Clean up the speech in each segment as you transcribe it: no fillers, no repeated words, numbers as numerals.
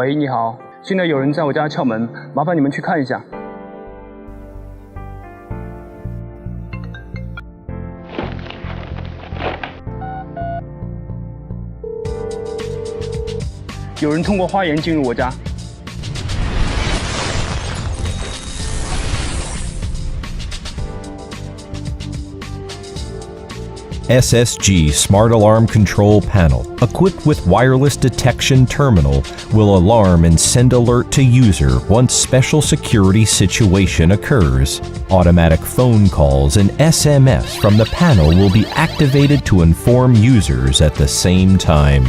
喂，你好，现在有人在我家敲门，麻烦你们去看一下。有人通过花园进入我家。SSG Smart Alarm Control Panel, equipped with wireless detection terminal, will alarm and send alert to user once special security situation occurs. Automatic phone calls and SMS from the panel will be activated to inform users at the same time.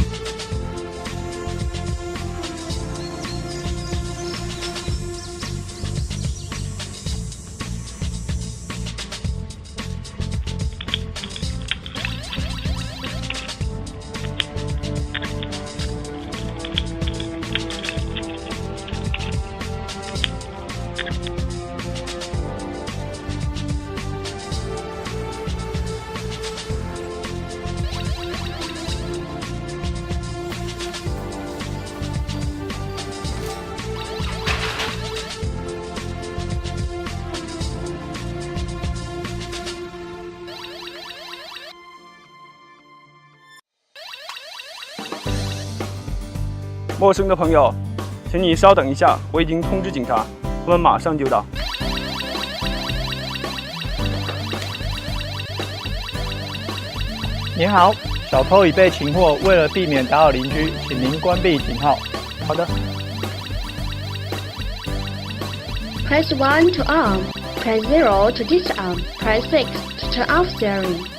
陌生的朋友，请你稍等一下，我已经通知警察，他们马上就到。您好，小偷已被擒获，为了避免打扰邻居，请您关闭警号。好的。Press 1 to arm, press 0 to disarm, press 6 to turn off steering.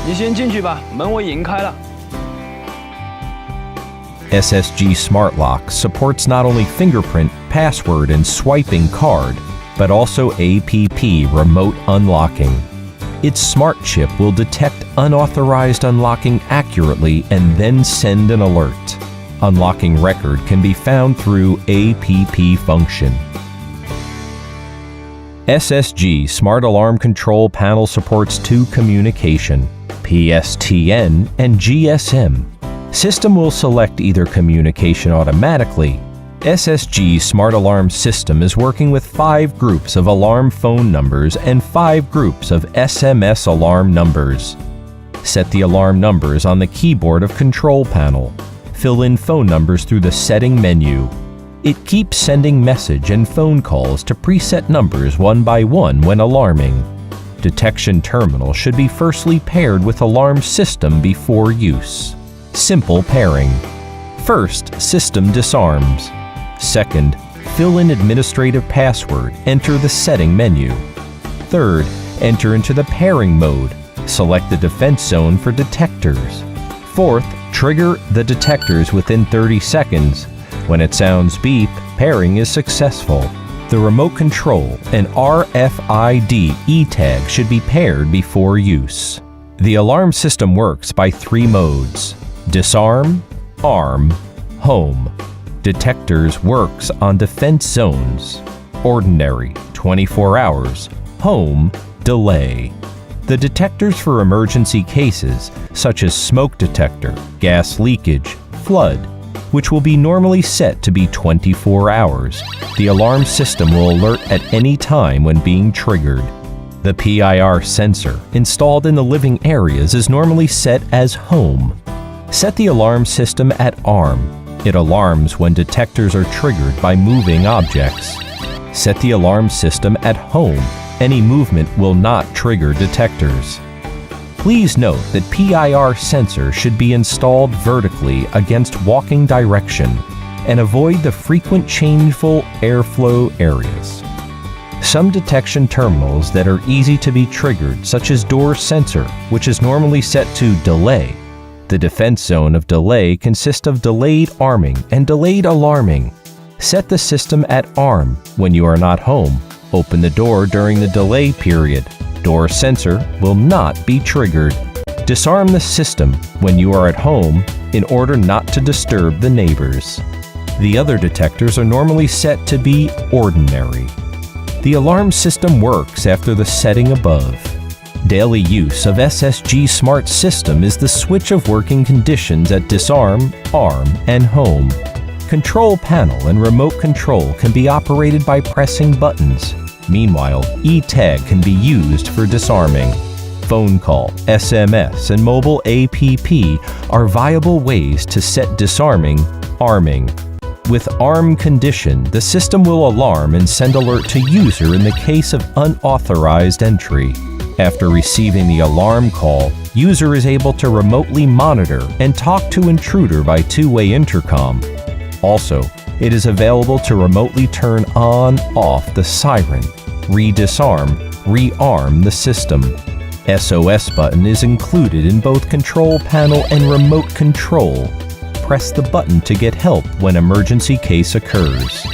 你先进去吧，门我已经开了。SSG Smart Lock supports not only fingerprint, password, and swiping card, but also APP remote unlocking. Its smart chip will detect unauthorized unlocking accurately and then send an alert. Unlocking record can be found through APP function. SSG Smart Alarm Control Panel supports two communication, PSTN and GSM. System will select either communication automatically. SSG Smart Alarm System is working with 5 groups of alarm phone numbers and 5 groups of SMS alarm numbers. Set the alarm numbers on the keyboard of Control Panel. Fill in phone numbers through the Setting menu. It keeps sending message and phone calls to preset numbers one by one when alarming. Detection terminal should be firstly paired with alarm system before use. Simple pairing. First, system disarms. Second, fill in administrative password, enter the setting menu. Third, enter into the pairing mode. Select the defense zone for detectors. Fourth, trigger the detectors within 30 seconds. When it sounds beep, pairing is successful. The remote control and RFID e-tag should be paired before use. The alarm system works by 3 modes: disarm, arm, home. Detectors works on defense zones. Ordinary, 24 hours. Home, delay. The detectors for emergency cases, such as smoke detector, gas leakage, flood, which will be normally set to be 24 hours. The alarm system will alert at any time when being triggered. The PIR sensor installed in the living areas is normally set as home. Set the alarm system at arm. It alarms when detectors are triggered by moving objects. Set the alarm system at home. Any movement will not trigger detectors. Please note that PIR sensor should be installed vertically against walking direction and avoid the frequent changeful airflow areas. Some detection terminals that are easy to be triggered, such as door sensor, which is normally set to delay. The defense zone of delay consists of delayed arming and delayed alarming. Set the system at arm when you are not home. Open the door during the delay period. Door sensor will not be triggered. Disarm the system when you are at home in order not to disturb the neighbors. The other detectors are normally set to be ordinary. The alarm system works after the setting above. Daily use of SSG Smart System is the switch of working conditions at disarm, arm, and home. Control panel and remote control can be operated by pressing buttons. Meanwhile, e-tag can be used for disarming. Phone call, SMS, and mobile app are viable ways to set disarming, arming. With arm condition, the system will alarm and send alert to user in the case of unauthorized entry. After receiving the alarm call, user is able to remotely monitor and talk to intruder by two-way intercom. Also, it is available to remotely turn on/off the siren, re-disarm, re-arm the system. SOS button is included in both control panel and remote control. Press the button to get help when emergency case occurs.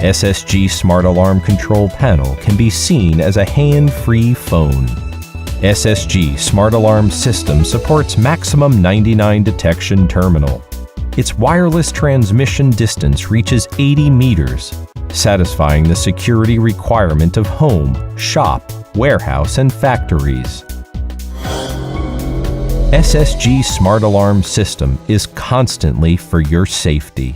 SSG Smart Alarm Control Panel can be seen as a hand-free phone. SSG Smart Alarm System supports maximum 99 detection terminal. Its wireless transmission distance reaches 80 meters, satisfying the security requirement of home, shop, warehouse, and factories. SSG Smart Alarm System is constantly for your safety.